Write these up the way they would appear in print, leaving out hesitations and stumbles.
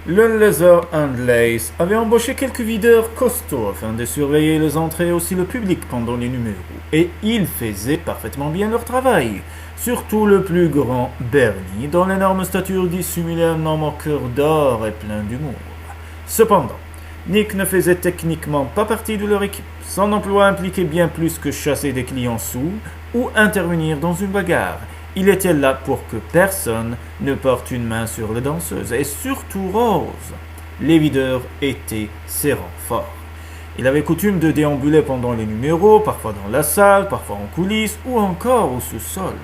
Le Leather and Lace avait embauché quelques videurs costauds afin de surveiller les entrées et aussi le public pendant les numéros, et ils faisaient parfaitement bien leur travail. Surtout le plus grand, Bernie, dont l'énorme stature dissimulait un homme au cœur d'or et plein d'humour. Cependant, Nick ne faisait techniquement pas partie de leur équipe. Son emploi impliquait bien plus que chasser des clients saouls ou intervenir dans une bagarre. Il était là pour que personne ne porte une main sur les danseuses, et surtout Rose. Les videurs étaient ses renforts. Il avait coutume de déambuler pendant les numéros, parfois dans la salle, parfois en coulisses ou encore au sous-sol.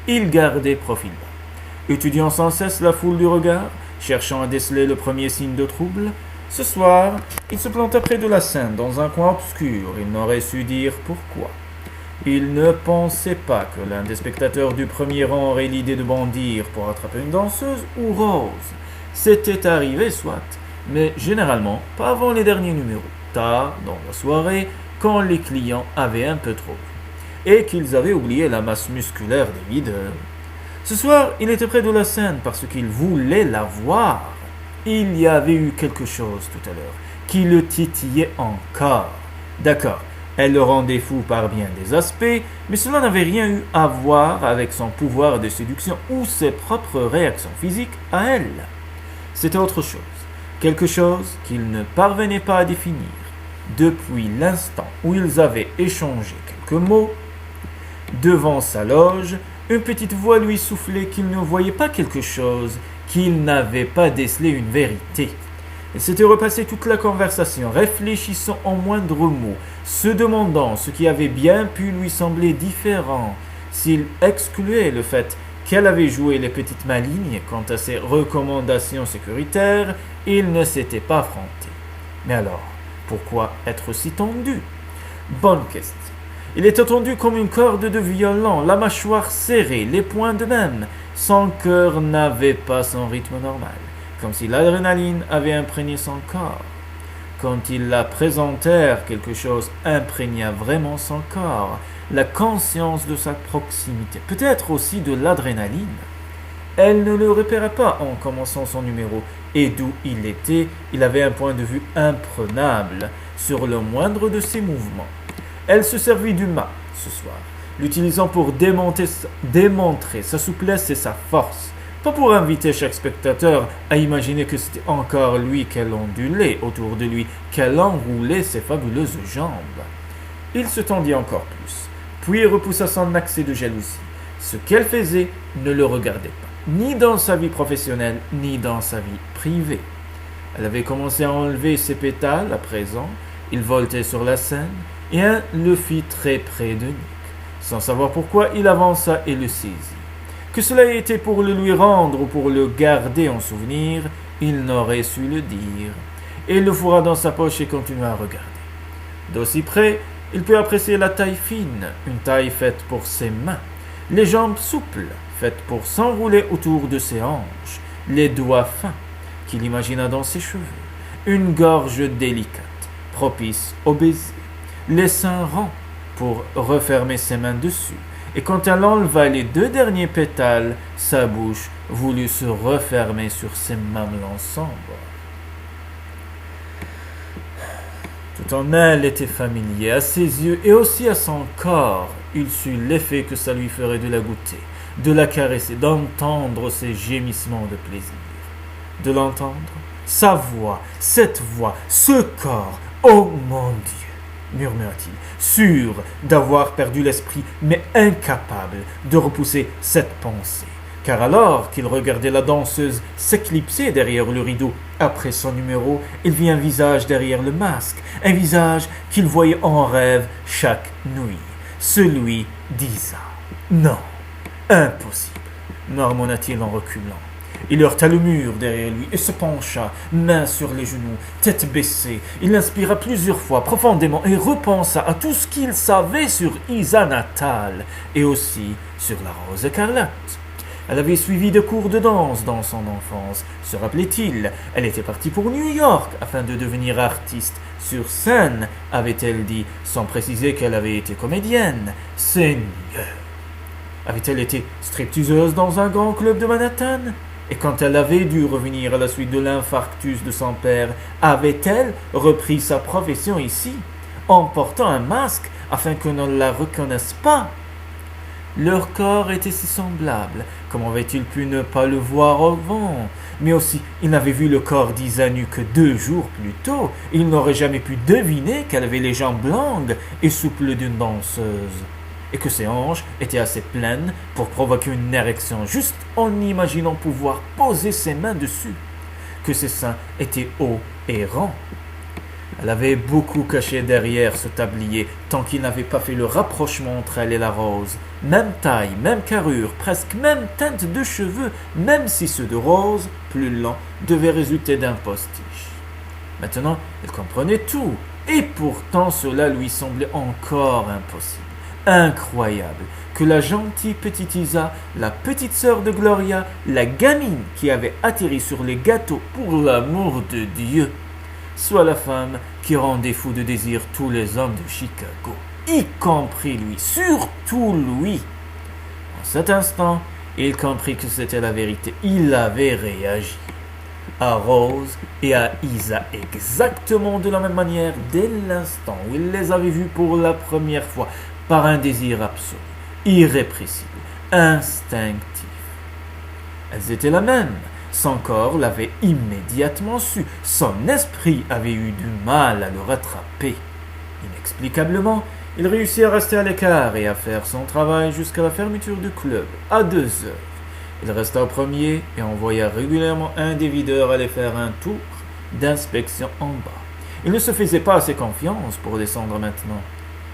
Il gardait profil bas, étudiant sans cesse la foule du regard, cherchant à déceler le premier signe de trouble. Ce soir, il se planta près de la scène, dans un coin obscur. Il n'aurait su dire pourquoi. Il ne pensait pas que l'un des spectateurs du premier rang aurait l'idée de bondir pour attraper une danseuse ou Rose. C'était arrivé, soit, mais généralement pas avant les derniers numéros, tard dans la soirée, quand les clients avaient un peu trop bu, et qu'ils avaient oublié la masse musculaire des videurs. Ce soir, il était près de la scène parce qu'il voulait la voir. Il y avait eu quelque chose tout à l'heure qui le titillait encore. D'accord, elle le rendait fou par bien des aspects, mais cela n'avait rien eu à voir avec son pouvoir de séduction ou ses propres réactions physiques à elle. C'était autre chose, quelque chose qu'il ne parvenait pas à définir. Depuis l'instant où ils avaient échangé quelques mots, devant sa loge, une petite voix lui soufflait qu'il ne voyait pas quelque chose, qu'il n'avait pas décelé une vérité. Il s'était repassé toute la conversation, réfléchissant en moindre mot, se demandant ce qui avait bien pu lui sembler différent, s'il excluait le fait qu'elle avait joué les petites malignes quant à ses recommandations sécuritaires, il ne s'était pas affronté. Mais alors, pourquoi être si tendu? Bonne question. Il était tendu comme une corde de violon, la mâchoire serrée, les poings de même. Son cœur n'avait pas son rythme normal, comme si l'adrénaline avait imprégné son corps. Quand ils la présentèrent, quelque chose imprégna vraiment son corps, la conscience de sa proximité, peut-être aussi de l'adrénaline. Elle ne le repéra pas en commençant son numéro, et d'où il était, il avait un point de vue imprenable sur le moindre de ses mouvements. Elle se servit du mât ce soir, l'utilisant pour démontrer sa souplesse et sa force, pas pour inviter chaque spectateur à imaginer que c'était encore lui qu'elle ondulait autour de lui, qu'elle enroulait ses fabuleuses jambes. Il se tendit encore plus, puis repoussa son accès de jalousie. Ce qu'elle faisait ne le regardait pas, ni dans sa vie professionnelle, ni dans sa vie privée. Elle avait commencé à enlever ses pétales à présent, il voltait sur la scène, et un le fit très près de Nick. Sans savoir pourquoi, il avança et le saisit. Que cela ait été pour le lui rendre ou pour le garder en souvenir, il n'aurait su le dire. Et il le fourra dans sa poche et continua à regarder. D'aussi près, il peut apprécier la taille fine, une taille faite pour ses mains, les jambes souples, faites pour s'enrouler autour de ses hanches, les doigts fins, qu'il imagina dans ses cheveux, une gorge délicate, propice au baiser, les seins ronds pour refermer ses mains dessus, et quand elle enleva les 2 derniers pétales, sa bouche voulut se refermer sur ses mamelons sombres. Tout en elle était familier à ses yeux et aussi à son corps. Il sut l'effet que ça lui ferait de la goûter, de la caresser, d'entendre ses gémissements de plaisir. De l'entendre, sa voix, cette voix, ce corps, oh mon Dieu! Murmura-t-il, sûr d'avoir perdu l'esprit, mais incapable de repousser cette pensée. Car alors qu'il regardait la danseuse s'éclipser derrière le rideau après son numéro, il vit un visage derrière le masque, un visage qu'il voyait en rêve chaque nuit, celui d'Isa. Non, impossible, marmonna-t-il en reculant. Il heurta le mur derrière lui et se pencha, main sur les genoux, tête baissée. Il inspira plusieurs fois profondément et repensa à tout ce qu'il savait sur Isa Natal et aussi sur la Rose écarlate. Elle avait suivi des cours de danse dans son enfance, se rappelait-il. Elle était partie pour New York afin de devenir artiste. Sur scène, avait-elle dit, sans préciser qu'elle avait été comédienne. Seigneur! Avait-elle été stripteaseuse dans un grand club de Manhattan? Et quand elle avait dû revenir à la suite de l'infarctus de son père, avait-elle repris sa profession ici, en portant un masque afin qu'on ne la reconnaisse pas? Leur corps était si semblable, comment avait-il pu ne pas le voir avant? Mais aussi, il n'avait vu le corps d'Isa nu que 2 jours plus tôt, et il n'aurait jamais pu deviner qu'elle avait les jambes longues et souples d'une danseuse, et que ses hanches étaient assez pleines pour provoquer une érection juste en imaginant pouvoir poser ses mains dessus, que ses seins étaient hauts et ronds. Elle avait beaucoup caché derrière ce tablier, tant qu'il n'avait pas fait le rapprochement entre elle et la Rose. Même taille, même carrure, presque même teinte de cheveux, même si ceux de Rose, plus lents, devaient résulter d'un postiche. Maintenant, elle comprenait tout, et pourtant cela lui semblait encore impossible. Incroyable que la gentille petite Isa, la petite sœur de Gloria, la gamine qui avait atterri sur les gâteaux pour l'amour de Dieu, soit la femme qui rendait fou de désir tous les hommes de Chicago, y compris lui, surtout lui. En cet instant, il comprit que c'était la vérité. Il avait réagi à Rose et à Isa exactement de la même manière dès l'instant où il les avait vus pour la première fois, par un désir absolu, irrépressible, instinctif. Elles étaient la même. Son corps l'avait immédiatement su. Son esprit avait eu du mal à le rattraper. Inexplicablement, il réussit à rester à l'écart et à faire son travail jusqu'à la fermeture du club, à 2 heures. Il resta au premier et envoya régulièrement un des videurs aller faire un tour d'inspection en bas. Il ne se faisait pas assez confiance pour descendre maintenant.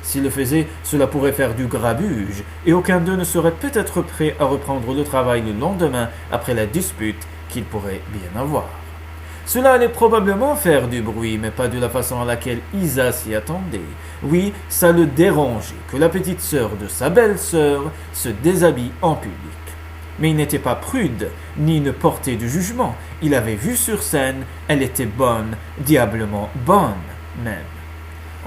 S'il le faisait, cela pourrait faire du grabuge, et aucun d'eux ne serait peut-être prêt à reprendre le travail le lendemain après la dispute qu'il pourrait bien avoir. Cela allait probablement faire du bruit, mais pas de la façon à laquelle Isa s'y attendait. Oui, ça le dérangeait que la petite sœur de sa belle-sœur se déshabille en public. Mais il n'était pas prude, ni ne portait de jugement. Il avait vu sur scène, elle était bonne, diablement bonne même.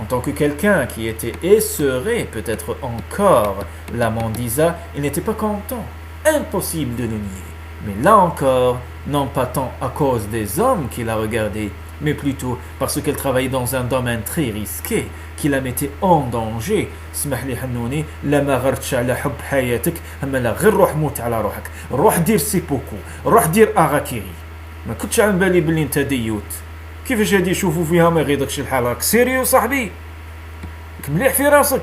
En tant que quelqu'un qui était et serait peut-être encore l'amant d'Isa, il n'était pas content. Impossible de le nier. Mais là encore, non pas tant à cause des hommes qui la regardaient, mais plutôt parce qu'elle travaillait dans un domaine très risqué, qui la mettait en danger. اسمح لي حنوني لا ما غرتش على حب حياتك اما لا غير روح موت على روحك روح دير سيبوكو روح دير اغاكيري ما كنتش على بالي بلي انت ديوت كيفاش هادي يشوفوا فيها ما يغيضكش الحال راك سيريو صاحبي مليح في راسك.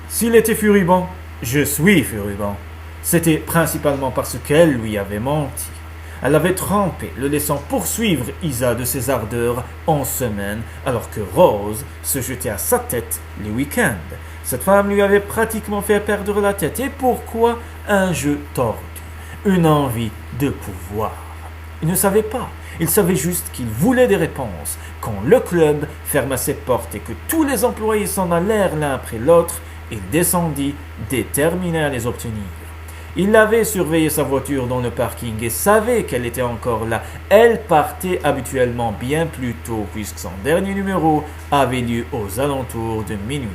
S'il était furibond, je suis furibond. C'était principalement parce qu'elle lui avait menti. Elle l'avait trompé, le laissant poursuivre Isa de ses ardeurs en semaine, alors que Rose se jetait à sa tête les week-ends. Cette femme lui avait pratiquement fait perdre la tête. Et pourquoi? Un jeu tordu, une envie de pouvoir. Il ne savait pas. Il savait juste qu'il voulait des réponses. Quand le club ferma ses portes et que tous les employés s'en allèrent l'un après l'autre, il descendit, déterminé à les obtenir. Il avait surveillé sa voiture dans le parking et savait qu'elle était encore là. Elle partait habituellement bien plus tôt puisque son dernier numéro avait lieu aux alentours de minuit.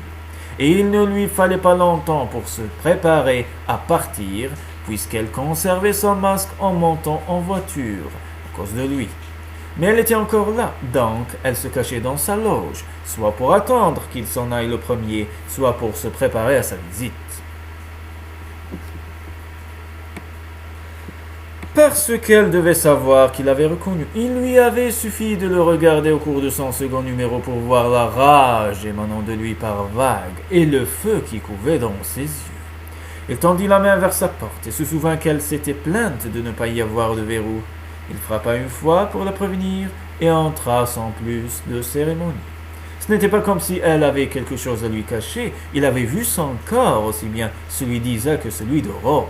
Et il ne lui fallait pas longtemps pour se préparer à partir puisqu'elle conservait son masque en montant en voiture à cause de lui. Mais elle était encore là, donc elle se cachait dans sa loge, soit pour attendre qu'il s'en aille le premier, soit pour se préparer à sa visite. Parce qu'elle devait savoir qu'il avait reconnu. Il lui avait suffi de le regarder au cours de son second numéro pour voir la rage émanant de lui par vagues et le feu qui couvait dans ses yeux. Il tendit la main vers sa porte et se souvint qu'elle s'était plainte de ne pas y avoir de verrou. Il frappa une fois pour la prévenir et entra sans plus de cérémonie. Ce n'était pas comme si elle avait quelque chose à lui cacher. Il avait vu son corps, aussi bien celui d'Isa que celui de Rose.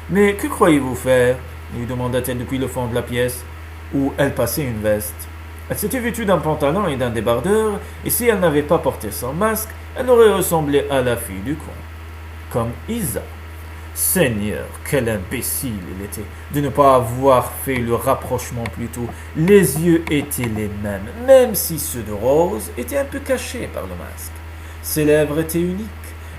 « Mais que croyez-vous faire ?» lui demanda-t-elle depuis le fond de la pièce, où elle passait une veste. Elle s'était vêtue d'un pantalon et d'un débardeur, et si elle n'avait pas porté son masque, elle aurait ressemblé à la fille du coin. Comme Isa. Seigneur, quel imbécile il était de ne pas avoir fait le rapprochement plus tôt. Les yeux étaient les mêmes, même si ceux de Rose étaient un peu cachés par le masque. Ses lèvres étaient uniques,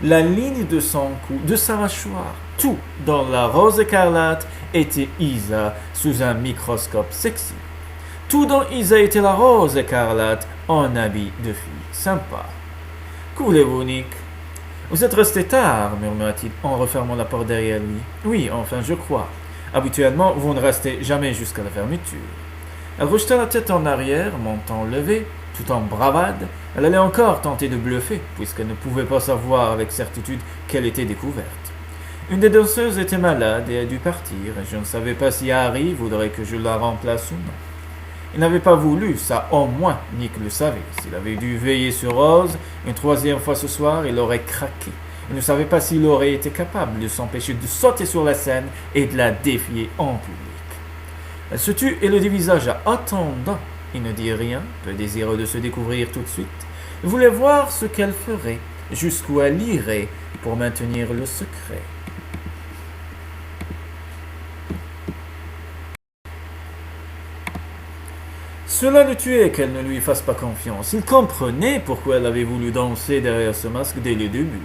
La ligne de son cou, de sa mâchoire, tout dans la rose écarlate était Isa sous un microscope sexy. Tout dans Isa était la rose écarlate en habit de fille sympa. « Que voulez-vous, Nick ?»« Vous êtes resté tard, murmura-t-il en refermant la porte derrière lui. « Oui, enfin, je crois. Habituellement, vous ne restez jamais jusqu'à la fermeture. » Elle rejeta la tête en arrière, menton levé, tout en bravade. Elle allait encore tenter de bluffer, puisqu'elle ne pouvait pas savoir avec certitude qu'elle était découverte. Une des danseuses était malade et a dû partir, et je ne savais pas si Harry voudrait que je la remplace ou non. Il n'avait pas voulu, ça au moins Nick le savait. S'il avait dû veiller sur Rose une troisième fois ce soir, il aurait craqué. Il ne savait pas s'il aurait été capable de s'empêcher de sauter sur la scène et de la défier en public. Elle se tut et le dévisagea, attendant. Il ne dit rien, peu désireux de se découvrir tout de suite. Il voulait voir ce qu'elle ferait, jusqu'où elle irait pour maintenir le secret. Cela le tuait qu'elle ne lui fasse pas confiance. Il comprenait pourquoi elle avait voulu danser derrière ce masque dès le début.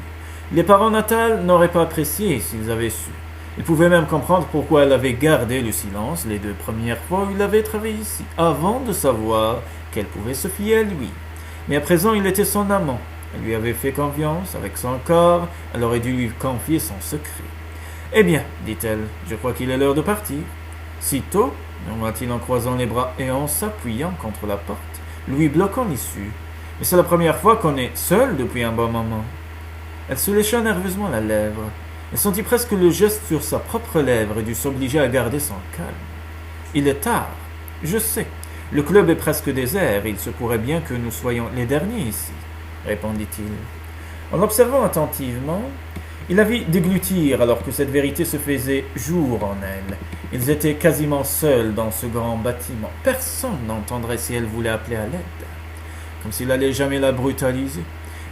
Les parents natals n'auraient pas apprécié s'ils avaient su. Il pouvait même comprendre pourquoi elle avait gardé le silence les 2 premières fois où il avait travaillé ici, avant de savoir qu'elle pouvait se fier à lui. Mais à présent, il était son amant. Elle lui avait fait confiance, avec son corps, elle aurait dû lui confier son secret. « Eh bien, dit-elle, je crois qu'il est l'heure de partir. »« Si tôt ?» murmura-t-il en croisant les bras et en s'appuyant contre la porte, lui bloquant l'issue. « Mais c'est la première fois qu'on est seul depuis un bon moment. » Elle se lécha nerveusement la lèvre. Elle sentit presque le geste sur sa propre lèvre et dut s'obliger à garder son calme. « Il est tard, je sais. Le club est presque désert et il se pourrait bien que nous soyons les derniers ici, » répondit-il. En l'observant attentivement, il la vit déglutir alors que cette vérité se faisait jour en elle. Ils étaient quasiment seuls dans ce grand bâtiment. Personne n'entendrait si elle voulait appeler à l'aide. Comme s'il allait jamais la brutaliser.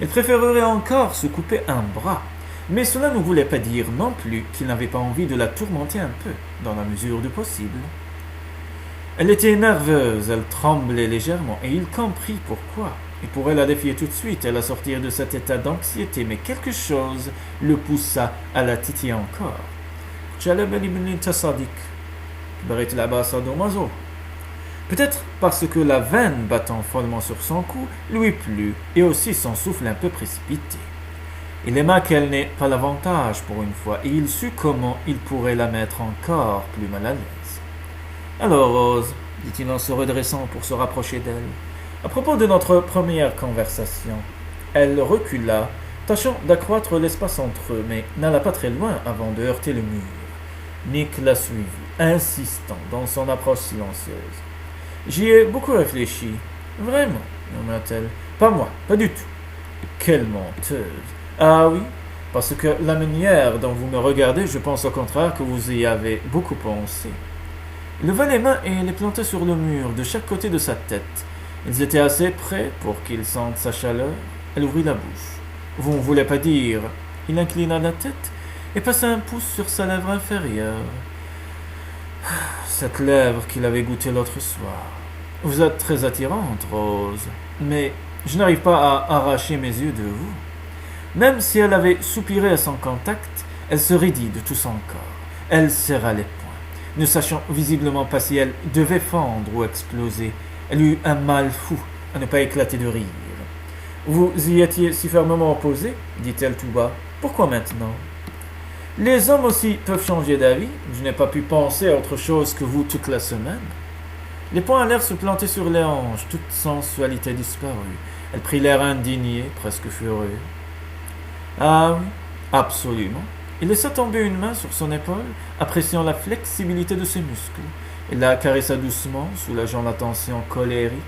Il préférerait encore se couper un bras. Mais cela ne voulait pas dire non plus qu'il n'avait pas envie de la tourmenter un peu, dans la mesure du possible. Elle était nerveuse, elle tremblait légèrement, et il comprit pourquoi. Il pourrait la défier tout de suite et la sortir de cet état d'anxiété, mais quelque chose le poussa à la titiller encore. Peut-être parce que la veine battant follement sur son cou lui plut, et aussi son souffle un peu précipité. Il aima qu'elle n'ait pas l'avantage pour une fois, et il sut comment il pourrait la mettre encore plus mal à l'aise. « Alors, Rose, dit-il en se redressant pour se rapprocher d'elle, à propos de notre première conversation. » Elle recula, tâchant d'accroître l'espace entre eux, mais n'alla pas très loin avant de heurter le mur. Nick la suivit, insistant dans son approche silencieuse. « J'y ai beaucoup réfléchi. »« Vraiment ?» murmura-t-elle. « Pas moi, pas du tout. »« Quelle menteuse !»« Ah oui, parce que la manière dont vous me regardez, je pense au contraire que vous y avez beaucoup pensé. » Il leva les mains et les planta sur le mur, de chaque côté de sa tête. Ils étaient assez près pour qu'il sente sa chaleur. Elle ouvrit la bouche. « Vous ne voulez pas dire ?» Il inclina la tête et passa un pouce sur sa lèvre inférieure. Cette lèvre qu'il avait goûtée l'autre soir. « Vous êtes très attirante, Rose, mais je n'arrive pas à arracher mes yeux de vous. » Même si elle avait soupiré à son contact, elle se raidit de tout son corps. Elle serra les poings, ne sachant visiblement pas si elle devait fendre ou exploser. Elle eut un mal fou à ne pas éclater de rire. « Vous y étiez si fermement opposé, dit-elle tout bas. Pourquoi maintenant ? Les hommes aussi peuvent changer d'avis. Je n'ai pas pu penser à autre chose que vous toute la semaine. » Les poings allèrent se planter sur les hanches, toute sensualité disparue. Elle prit l'air indigné, presque furieux. « Ah oui, absolument. » Il laissa tomber une main sur son épaule, appréciant la flexibilité de ses muscles. Il la caressa doucement, soulageant la tension colérique,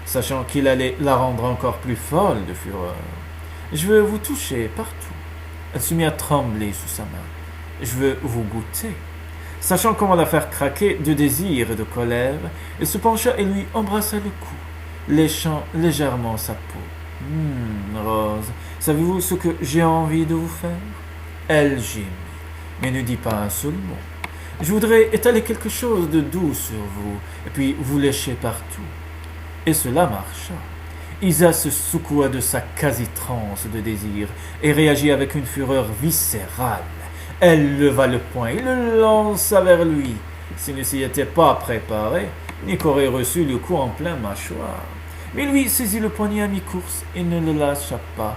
sachant qu'il allait la rendre encore plus folle de fureur. « Je veux vous toucher partout. » Elle se mit à trembler sous sa main. « Je veux vous goûter. » Sachant comment la faire craquer de désir et de colère, il se pencha et lui embrassa le cou, léchant légèrement sa peau. « Rose, savez-vous ce que j'ai envie de vous faire ?» Elle gémit, mais ne dit pas un seul mot. « Je voudrais étaler quelque chose de doux sur vous, et puis vous lécher partout. » Et cela marcha. Isa se secoua de sa quasi-transe de désir et réagit avec une fureur viscérale. Elle leva le poing et le lança vers lui. S'il ne s'y était pas préparé, Nick aurait reçu le coup en plein mâchoire. Mais lui saisit le poignet à mi-course et ne le lâcha pas,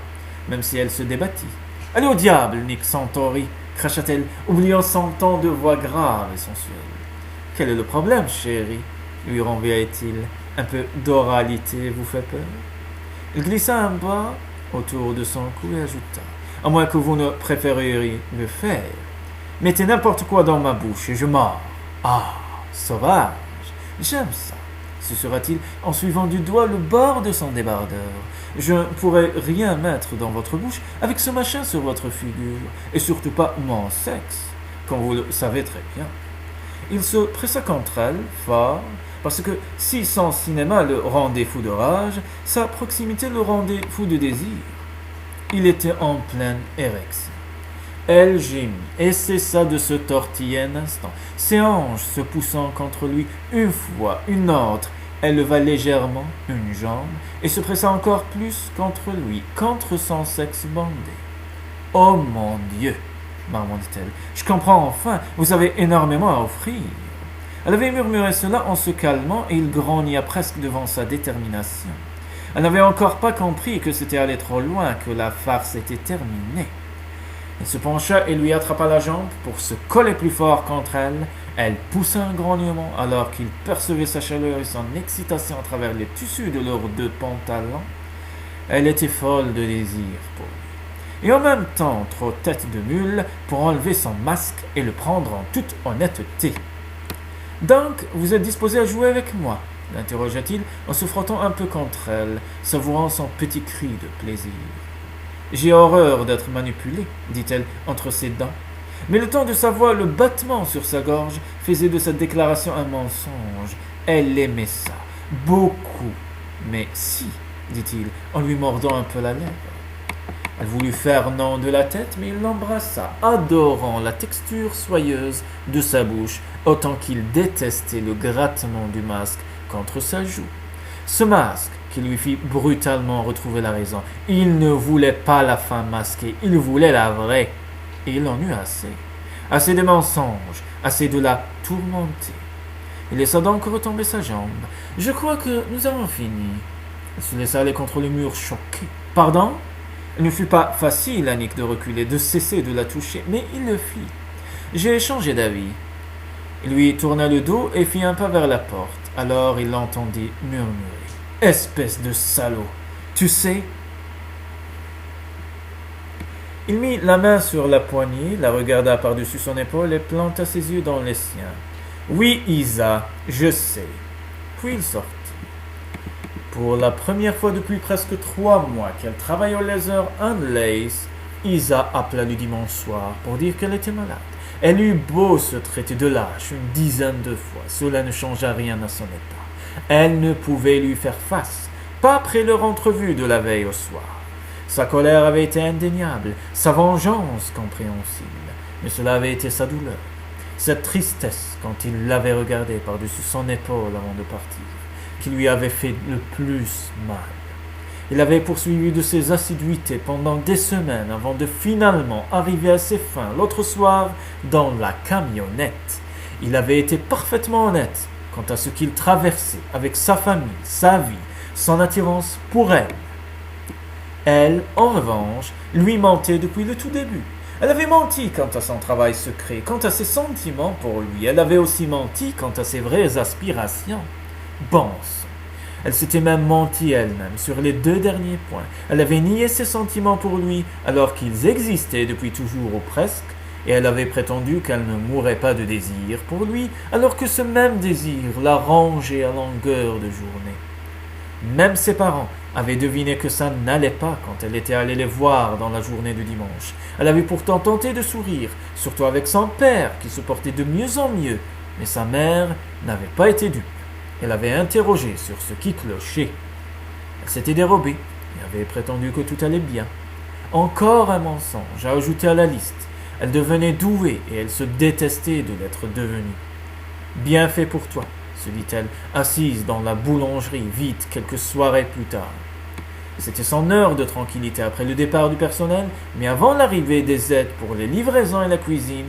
même si elle se débattit. « Allez au diable, Nick Santori !» cracha-t-elle, oubliant son ton de voix grave et sensuelle. « Quel est le problème, chérie ?» lui renvoya-t-il. « Un peu d'oralité vous fait peur ?» Il glissa un bras autour de son cou et ajouta « À moins que vous ne préfériez le faire. Mettez n'importe quoi dans ma bouche et je mords. Ah, sauvage, j'aime ça, susurra-t-il en suivant du doigt le bord de son débardeur. Je ne pourrais rien mettre dans votre bouche avec ce machin sur votre figure, et surtout pas mon sexe, comme vous le savez très bien. » Il se pressa contre elle, fort, parce que si son cinéma le rendait fou de rage, sa proximité le rendait fou de désir. Il était en pleine érection. Elle gémit et cessa de se tortiller un instant, ses hanches se poussant contre lui une fois, une autre. Elle leva légèrement une jambe et se pressa encore plus contre lui, contre son sexe bandé. « Oh mon Dieu !» marmonna-t-elle. « Je comprends enfin, vous avez énormément à offrir. » Elle avait murmuré cela en se calmant et il grogna presque devant sa détermination. Elle n'avait encore pas compris que c'était allé trop loin, que la farce était terminée. Il se pencha et lui attrapa la jambe pour se coller plus fort contre elle. Elle poussa un grognement alors qu'il percevait sa chaleur et son excitation à travers les tissus de leurs deux pantalons. Elle était folle de désir pour lui. Et en même temps trop tête de mule pour enlever son masque et le prendre en toute honnêteté. « Donc, vous êtes disposé à jouer avec moi ?» l'interrogea-t-il en se frottant un peu contre elle, savourant son petit cri de plaisir. « J'ai horreur d'être manipulée, dit-elle entre ses dents. Mais le ton de sa voix, le battement sur sa gorge, faisait de cette déclaration un mensonge. Elle aimait ça, beaucoup. Mais si, dit-il, en lui mordant un peu la lèvre. Elle voulut faire non de la tête, mais il l'embrassa, adorant la texture soyeuse de sa bouche, autant qu'il détestait le grattement du masque contre sa joue. Ce masque qui lui fit brutalement retrouver la raison. Il ne voulait pas la femme masquée, il voulait la vraie. Et il en eut assez. Assez de mensonges, assez de la tourmenter. Il laissa donc retomber sa jambe. « Je crois que nous avons fini. » Il se laissa aller contre le mur choqué. « Pardon ?» Il ne fut pas facile à Nick de reculer, de cesser de la toucher, mais il le fit. « J'ai changé d'avis. » Il lui tourna le dos et fit un pas vers la porte. Alors il l'entendit murmurer. « Espèce de salaud, tu sais ?» Il mit la main sur la poignée, la regarda par-dessus son épaule et planta ses yeux dans les siens. « Oui, Isa, je sais. » Puis il sortit. Pour la première fois depuis presque 3 mois qu'elle travaillait au Laser and Lace, Isa appela le dimanche soir pour dire qu'elle était malade. Elle eut beau se traiter de lâche une dizaine de fois, cela ne changea rien à son état. Elle ne pouvait lui faire face, pas après leur entrevue de la veille au soir. Sa colère avait été indéniable, sa vengeance compréhensible, mais cela avait été sa douleur, cette tristesse quand il l'avait regardée par-dessus son épaule avant de partir, qui lui avait fait le plus mal. Il avait poursuivi de ses assiduités pendant des semaines avant de finalement arriver à ses fins l'autre soir dans la camionnette. Il avait été parfaitement honnête quant à ce qu'il traversait avec sa famille, sa vie, son attirance pour elle. Elle, en revanche, lui mentait depuis le tout début. Elle avait menti quant à son travail secret, quant à ses sentiments pour lui. Elle avait aussi menti quant à ses vraies aspirations. Bon sang. Elle s'était même menti elle-même sur les 2 derniers points. Elle avait nié ses sentiments pour lui alors qu'ils existaient depuis toujours ou presque, et elle avait prétendu qu'elle ne mourrait pas de désir pour lui alors que ce même désir la rongeait à longueur de journée. Même ses parents avaient deviné que ça n'allait pas quand elle était allée les voir dans la journée de dimanche. Elle avait pourtant tenté de sourire, surtout avec son père qui se portait de mieux en mieux, mais sa mère n'avait pas été dupe. Elle avait interrogé sur ce qui clochait. Elle s'était dérobée et avait prétendu que tout allait bien. Encore un mensonge à ajouter à la liste. Elle devenait douée et elle se détestait de l'être devenue. « Bien fait pour toi », se dit-elle, assise dans la boulangerie vide quelques soirées plus tard. C'était son heure de tranquillité après le départ du personnel, mais avant l'arrivée des aides pour les livraisons et la cuisine,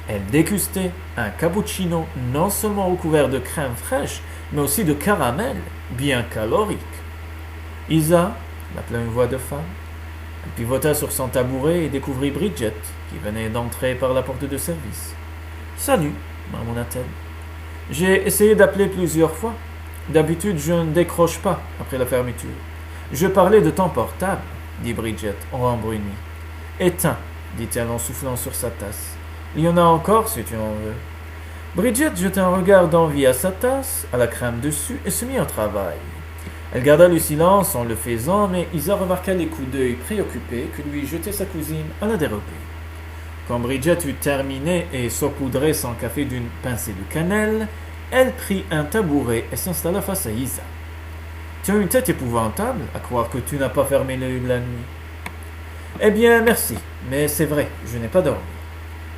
elle dégustait un cappuccino non seulement recouvert de crème fraîche, mais aussi de caramel, bien calorique. Isa, l'appela une voix de femme. Elle pivota sur son tabouret et découvrit Bridget, qui venait d'entrer par la porte de service. « Salut, marmonna-t-elle. J'ai essayé d'appeler plusieurs fois. D'habitude, je ne décroche pas après la fermeture. Je parlais de ton portable, dit Bridget en rembruni. Éteins, dit-elle en soufflant sur sa tasse. Il y en a encore si tu en veux. Bridget jeta un regard d'envie à sa tasse, à la crème dessus, et se mit au travail. Elle garda le silence en le faisant, mais Isa remarqua les coups d'œil préoccupés que lui jetait sa cousine à la dérobée. Quand Bridget eut terminé et saupoudré son café d'une pincée de cannelle, elle prit un tabouret et s'installa face à Isa. « Tu as une tête épouvantable, à croire que tu n'as pas fermé l'œil de la nuit. »« Eh bien, merci, mais c'est vrai, je n'ai pas dormi. »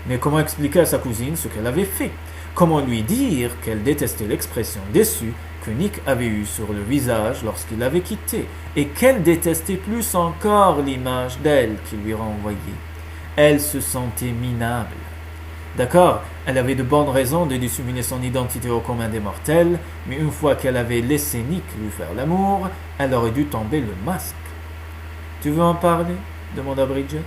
Mais comment expliquer à sa cousine ce qu'elle avait fait? Comment lui dire qu'elle détestait l'expression déçue que Nick avait eue sur le visage lorsqu'il l'avait quitté, et qu'elle détestait plus encore l'image d'elle qu'il lui renvoyait? Elle se sentait minable. D'accord, elle avait de bonnes raisons de dissimuler son identité au commun des mortels, mais une fois qu'elle avait laissé Nick lui faire l'amour, elle aurait dû tomber le masque. « Tu veux en parler ?» demanda Bridget.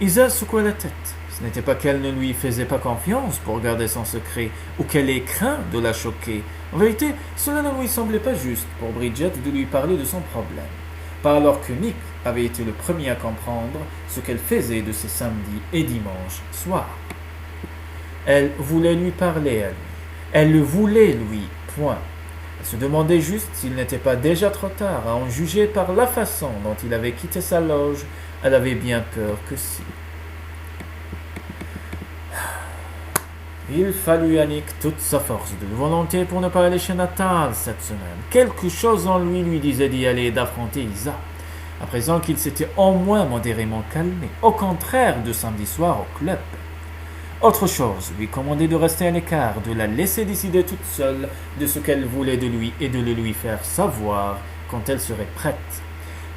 Isa secoua la tête. Ce n'était pas qu'elle ne lui faisait pas confiance pour garder son secret, ou qu'elle ait craint de la choquer. En vérité, cela ne lui semblait pas juste pour Bridget de lui parler de son problème. Pas alors que Nick avait été le premier à comprendre ce qu'elle faisait de ses samedis et dimanches soirs. Elle voulait lui parler à lui. Elle le voulait, lui, point. Elle se demandait juste s'il n'était pas déjà trop tard, à en juger par la façon dont il avait quitté sa loge. Elle avait bien peur que si. Il fallut à Nick toute sa force de volonté pour ne pas aller chez Natal cette semaine. Quelque chose en lui disait d'y aller et d'affronter Isa, à présent qu'il s'était au moins modérément calmé, au contraire de samedi soir au club. Autre chose lui commandait de rester à l'écart, de la laisser décider toute seule de ce qu'elle voulait de lui et de le lui faire savoir quand elle serait prête.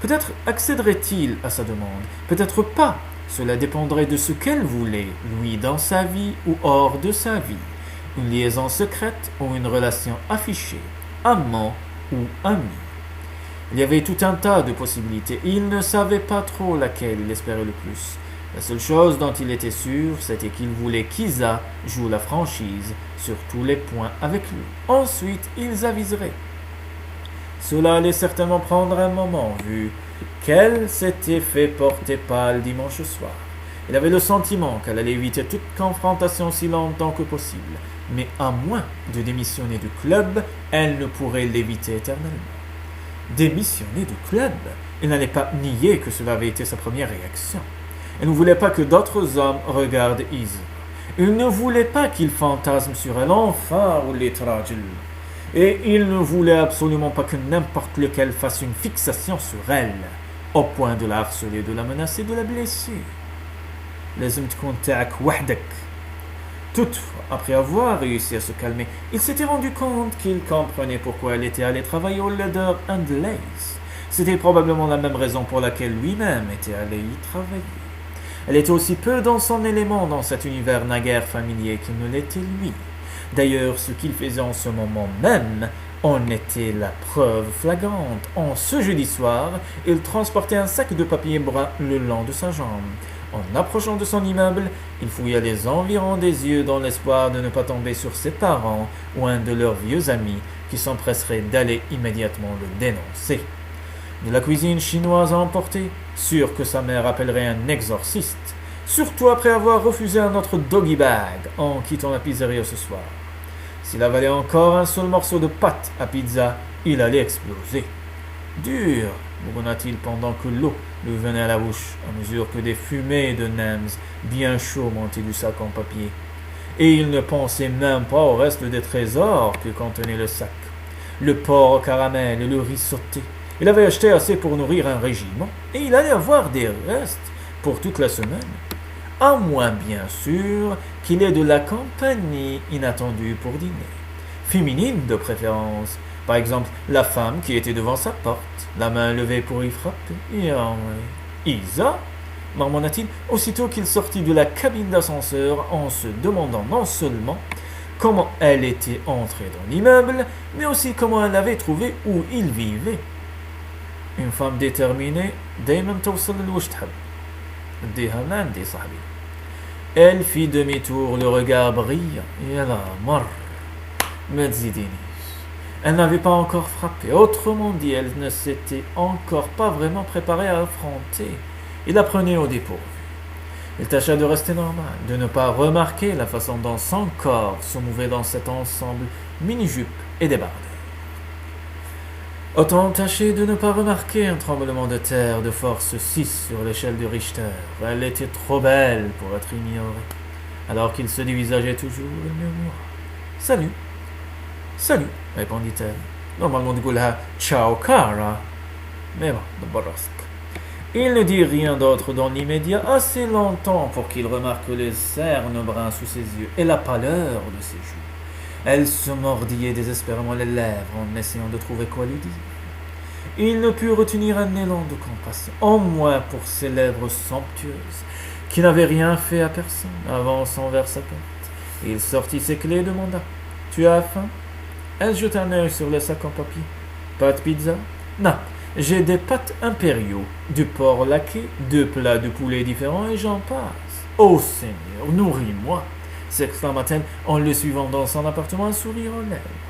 Peut-être accéderait-il à sa demande, peut-être pas. Cela dépendrait de ce qu'elle voulait, lui dans sa vie ou hors de sa vie. Une liaison secrète ou une relation affichée, amant ou ami. Il y avait tout un tas de possibilités et il ne savait pas trop laquelle il espérait le plus. La seule chose dont il était sûr, c'était qu'il voulait qu'Isa joue la franchise sur tous les points avec lui. Ensuite, ils aviseraient. Cela allait certainement prendre un moment, vu qu'elle s'était fait porter pâle dimanche soir. Il avait le sentiment qu'elle allait éviter toute confrontation aussi longtemps que possible, mais à moins de démissionner du club, elle ne pourrait l'éviter éternellement. Démissionner du club? Il n'allait pas nier que cela avait été sa première réaction. Elle ne voulait pas que d'autres hommes regardent Isa. Il ne voulait pas qu'il fantasme sur elle, enfin, ou les tragédies. Et il ne voulait absolument pas que n'importe lequel fasse une fixation sur elle, au point de la harceler, de la menacer, de la blesser. لازم تكون تاعك وحدك. Toutefois, après avoir réussi à se calmer, il s'était rendu compte qu'il comprenait pourquoi elle était allée travailler au Leather and Lace. C'était probablement la même raison pour laquelle lui-même était allé y travailler. Elle était aussi peu dans son élément dans cet univers naguère familier qu'il ne l'était lui. D'ailleurs, ce qu'il faisait en ce moment même en était la preuve flagrante. En ce jeudi soir, il transportait un sac de papier brun le long de sa jambe. En approchant de son immeuble, il fouilla les environs des yeux dans l'espoir de ne pas tomber sur ses parents ou un de leurs vieux amis qui s'empresseraient d'aller immédiatement le dénoncer. De la cuisine chinoise à emporter, sûr que sa mère appellerait un exorciste, surtout après avoir refusé un autre doggy bag en quittant la pizzeria ce soir. S'il avalait encore un seul morceau de pâte à pizza, il allait exploser. Dur, bougonna-t-il pendant que l'eau lui venait à la bouche, à mesure que des fumées de Nems bien chauds montaient du sac en papier. Et il ne pensait même pas au reste des trésors que contenait le sac. Le porc au caramel et le riz sauté. Il avait acheté assez pour nourrir un régiment, et il allait avoir des restes pour toute la semaine. À moins, bien sûr, qu'il ait de la compagnie inattendue pour dîner. Féminine de préférence, Par exemple, la femme qui était devant sa porte, la main levée pour y frapper. Et Isa, marmonna-t-il, aussitôt qu'il sortit de la cabine d'ascenseur en se demandant non seulement comment elle était entrée dans l'immeuble, mais aussi comment elle avait trouvé où il vivait. Une femme déterminée, دايما توصل للوش تحب. اديها ما عندي صاحبي. Elle fit demi-tour, le regard brillant. يلا مر ما تزيدينيش. Elle n'avait pas encore frappé. Autrement dit, elle ne s'était encore pas vraiment préparée à affronter. Il la prenait au dépourvu. Il tâcha de rester normal, de ne pas remarquer la façon dont son corps se mouvait dans cet ensemble mini-jupe et débardeur. Autant tâcher de ne pas remarquer un tremblement de terre de force 6 sur l'échelle de Richter. Elle était trop belle pour être ignorée. Alors qu'il se dévisageait toujours, il murmura « Salut !»« Salut !» répondit-elle. Normalement, du coup, là, « Ciao, cara !» Mais bon, de borosque. Il ne dit rien d'autre dans l'immédiat, assez longtemps pour qu'il remarque les cernes bruns sous ses yeux et la pâleur de ses joues. Elle se mordillait désespérément les lèvres en essayant de trouver quoi lui dire. Il ne put retenir un élan de compassion, au moins pour ses lèvres somptueuses, qui n'avaient rien fait à personne, avançant vers sa porte. Il sortit ses clés et demanda « Tu as faim ?» Elle jeta un œil sur le sac en papier. « Pas de pizza ?»« Non, j'ai des pâtes impériaux, du porc laqué, 2 plats de poulet différents et j'en passe. »« Oh Seigneur, nourris-moi !» s'exclama-t-elle en le suivant dans son appartement, un sourire aux lèvres.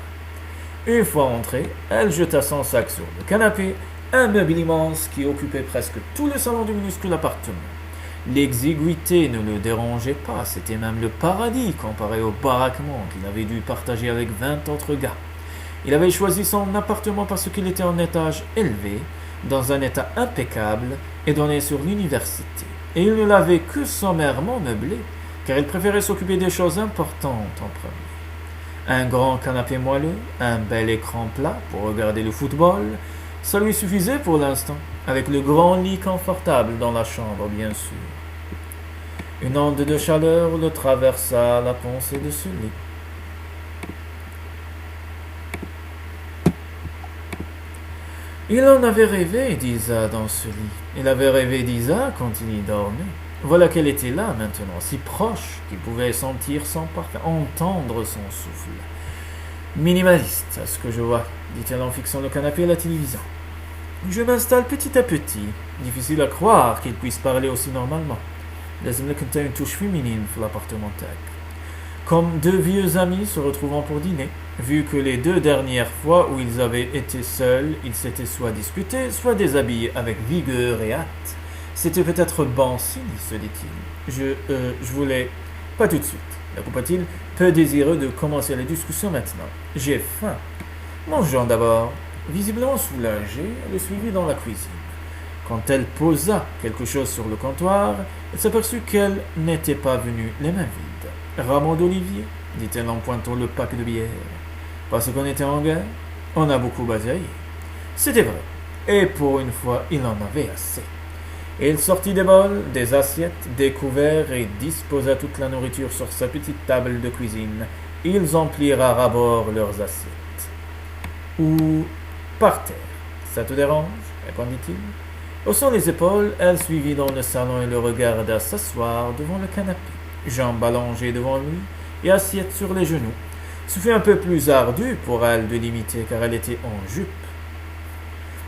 Une fois entrée, elle jeta son sac sur le canapé, un meuble immense qui occupait presque tout le salon du minuscule appartement. L'exiguïté ne le dérangeait pas, c'était même le paradis comparé au baraquement qu'il avait dû partager avec 20 autres gars. Il avait choisi son appartement parce qu'il était en étage élevé, dans un état impeccable et donnait sur l'université. Et il ne l'avait que sommairement meublé, car il préférait s'occuper des choses importantes en premier. Un grand canapé moelleux, un bel écran plat pour regarder le football, ça lui suffisait pour l'instant, avec le grand lit confortable dans la chambre, bien sûr. Une onde de chaleur le traversa la pensée de ce lit. Il en avait rêvé d'Isa dans ce lit. Il avait rêvé d'Isa quand il y dormait. Voilà qu'elle était là maintenant, si proche qu'il pouvait sentir son parfum, entendre son souffle. Minimaliste, à ce que je vois, dit-elle en fixant le canapé et la télévision. Je m'installe petit à petit. Difficile à croire qu'il puisse parler aussi normalement. لازم لك انت une touche féminine في l'appartement tag. Comme 2 vieux amis se retrouvant pour dîner, vu que les 2 dernières fois où ils avaient été seuls, ils s'étaient soit disputés, soit déshabillés avec vigueur et hâte. C'était peut-être bon signe, se dit-il. Je voulais... Pas tout de suite, coupa-t-il, peu désireux de commencer la discussion maintenant. J'ai faim. Mangeons d'abord. Visiblement soulagée, elle le suivit dans la cuisine. Quand elle posa quelque chose sur le comptoir, elle s'aperçut qu'elle n'était pas venue les mains vides. « Ramon d'Olivier » dit-elle en pointant le pack de bière. « Parce qu'on était en guerre, on a beaucoup bataillé. » C'était vrai, et pour une fois, il en avait assez. Il sortit des bols, des assiettes, des couverts et disposa toute la nourriture sur sa petite table de cuisine. Ils emplirent à ras-bord leurs assiettes. « Ou par terre. Ça te dérange ?» répondit-il. Haussant les épaules, elle suivit dans le salon et le regarda s'asseoir devant le canapé, jambes allongées devant lui et assiette sur les genoux. Ce fut un peu plus ardu pour elle de l'imiter car elle était en jupe.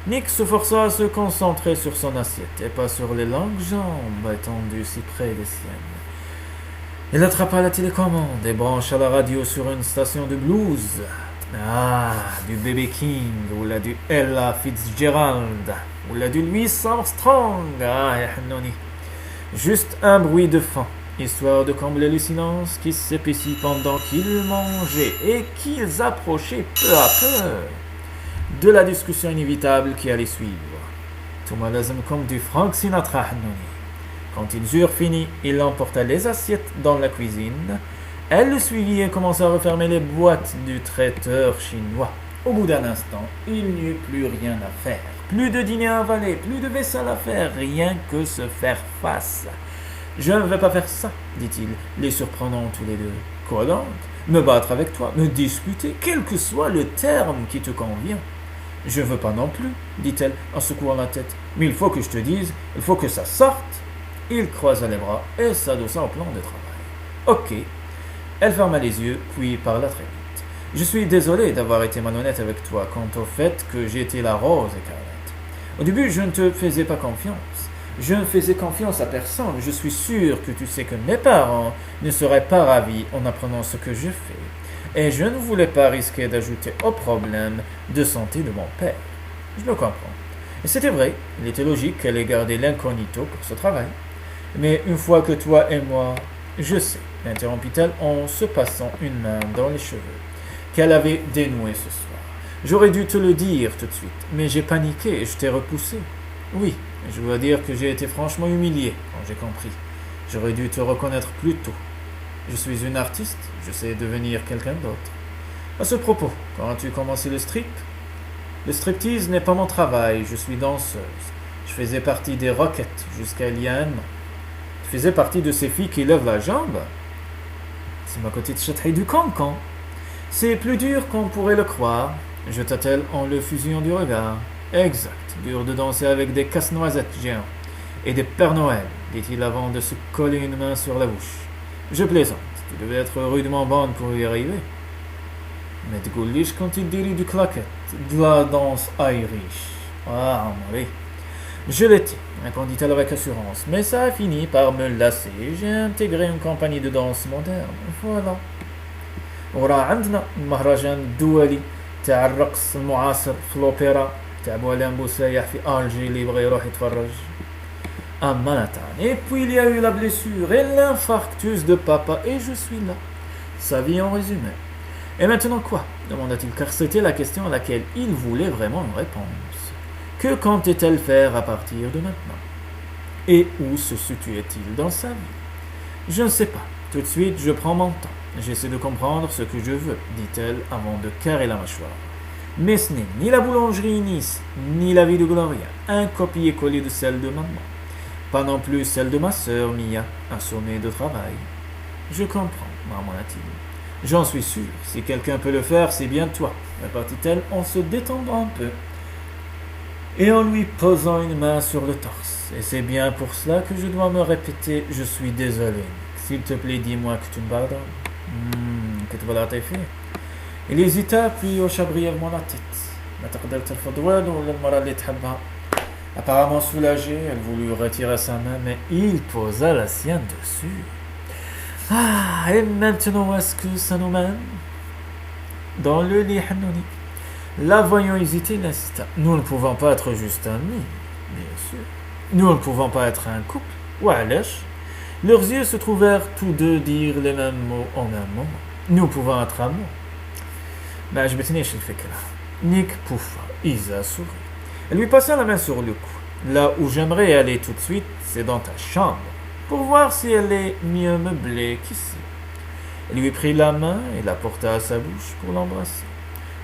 Nick se força à se concentrer sur son assiette et pas sur les longues jambes étendues si près des siennes. Il attrapa la télécommande et brancha la radio sur une station de blues. Ah, du B.B. King, ou la du Ella Fitzgerald, ou la du Louis Armstrong. Ah, juste un bruit de fond, histoire de combler le silence qui s'épaissit pendant qu'ils mangeaient et qu'ils approchaient peu à peu de la discussion inévitable qui allait suivre. Tout comme du Frank Sinatra. Quand ils eurent fini, il emporta les assiettes dans la cuisine. Elle le suivit et commença à refermer les boîtes du traiteur chinois. Au bout d'un instant, il n'y eut plus rien à faire. Plus de dîner à avaler, plus de vaisselle à faire, rien que se faire face. « Je ne vais pas faire ça, dit-il, les surprenant tous les deux. »« Quoi donc ? me battre avec toi, me disputer, quel que soit le terme qui te convient. Je veux pas non plus, dit-elle en secouant la tête. Mais il faut que je te dise, il faut que ça sorte. Il croisa les bras et s'adossa au plan de travail. Ok. Elle ferma les yeux, puis parla très vite. Je suis désolé d'avoir été malhonnête avec toi quant au fait que j'étais la rose écarlate. Au début, je ne te faisais pas confiance. Je ne faisais confiance à personne. Je suis sûr que tu sais que mes parents ne seraient pas ravis en apprenant ce que je fais. Et je ne voulais pas risquer d'ajouter au problème de santé de mon père. Je le comprends. Et c'était vrai, il était logique qu'elle ait gardé l'incognito pour ce travail. Mais une fois que toi et moi, je sais, interrompit-elle en se passant une main dans les cheveux, qu'elle avait dénoué ce soir. J'aurais dû te le dire tout de suite, mais j'ai paniqué et je t'ai repoussé. Oui, je dois dire que j'ai été franchement humilié quand j'ai compris. J'aurais dû te reconnaître plus tôt. Je suis une artiste, je sais devenir quelqu'un d'autre. À ce propos, quand as-tu commencé le strip? Le striptease n'est pas mon travail, je suis danseuse. Je faisais partie des Rockets jusqu'à il y a un an. Tu faisais partie de ces filles qui lèvent la jambe? C'est ma côté de château du cancan. C'est plus dur qu'on pourrait le croire, jeta-t-elle en le fusillant du regard. Exact, dur de danser avec des casse-noisettes géants et des Pères Noël, dit-il avant de se coller une main sur la bouche. Je plaisante, tu devais être rudement bonne pour y arriver. Mais de gaulish quand il dirait du claquette, de la danse Irish. Ah, oui. Je l'étais, répondit-elle avec assurance, mais ça a fini par me lasser. J'ai intégré une compagnie de danse moderne. Voilà. وراه عندنا المهرجان الدولي تاع الرقص المعاصر في الأوبرا تاع بوالين بوسايح في ألجي اللي يبغى يروح يتفرج. À Manhattan. Et puis il y a eu la blessure et l'infarctus de papa et je suis là. Sa vie en résumé. Et maintenant quoi? Demanda-t-il, car c'était la question à laquelle il voulait vraiment une réponse. Que comptait-elle faire à partir de maintenant? Et où se situait-il dans sa vie? Je ne sais pas. Tout de suite, je prends mon temps. J'essaie de comprendre ce que je veux, dit-elle avant de carrer la mâchoire. Mais ce n'est ni la boulangerie Nice, ni la vie de Gloria, un copier-coller de celle de maman. Pas non plus celle de ma sœur Mia, assommée de travail. Je comprends, marmonna-t-il. J'en suis sûr, si quelqu'un peut le faire, c'est bien toi, repartit-elle en se détendant un peu et en lui posant une main sur le torse. Et c'est bien pour cela que je dois me répéter, je suis désolé. S'il te plaît, dis-moi que tu me pardonnes. Que tu vas la fait. Il hésita, puis hocha brièvement la tête. Apparemment soulagée, elle voulut retirer sa main, mais il posa la sienne dessus. Ah, et maintenant, est-ce que ça nous mène? Dans le lit Hanouni. La voyant hésiter, il insista. Nous ne pouvons pas être juste amis, bien sûr. Nous ne pouvons pas être un couple. Wa'alash. Leurs yeux se trouvèrent tous deux dire les mêmes mots en un moment. Nous pouvons être amoureux. ما عجبتنيش الفكرة. Nick pouffa. Isa sourit. Elle lui passa la main sur le cou. Là où j'aimerais aller tout de suite, c'est dans ta chambre, pour voir si elle est mieux meublée qu'ici. Elle lui prit la main et la porta à sa bouche pour l'embrasser.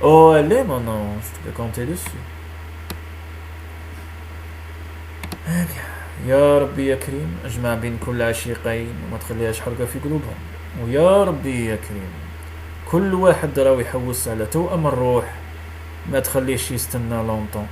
Oh, elle est mon ange, tu peux compter dessus. Eh bien. يا ربي يا كريم اجمع بين كل عشيقين وما تخليهاش حرقة في قلوبهم ويا ربي يا كريم كل واحد راوي يحوس على توأم الروح ما تخليش يستنى لونطون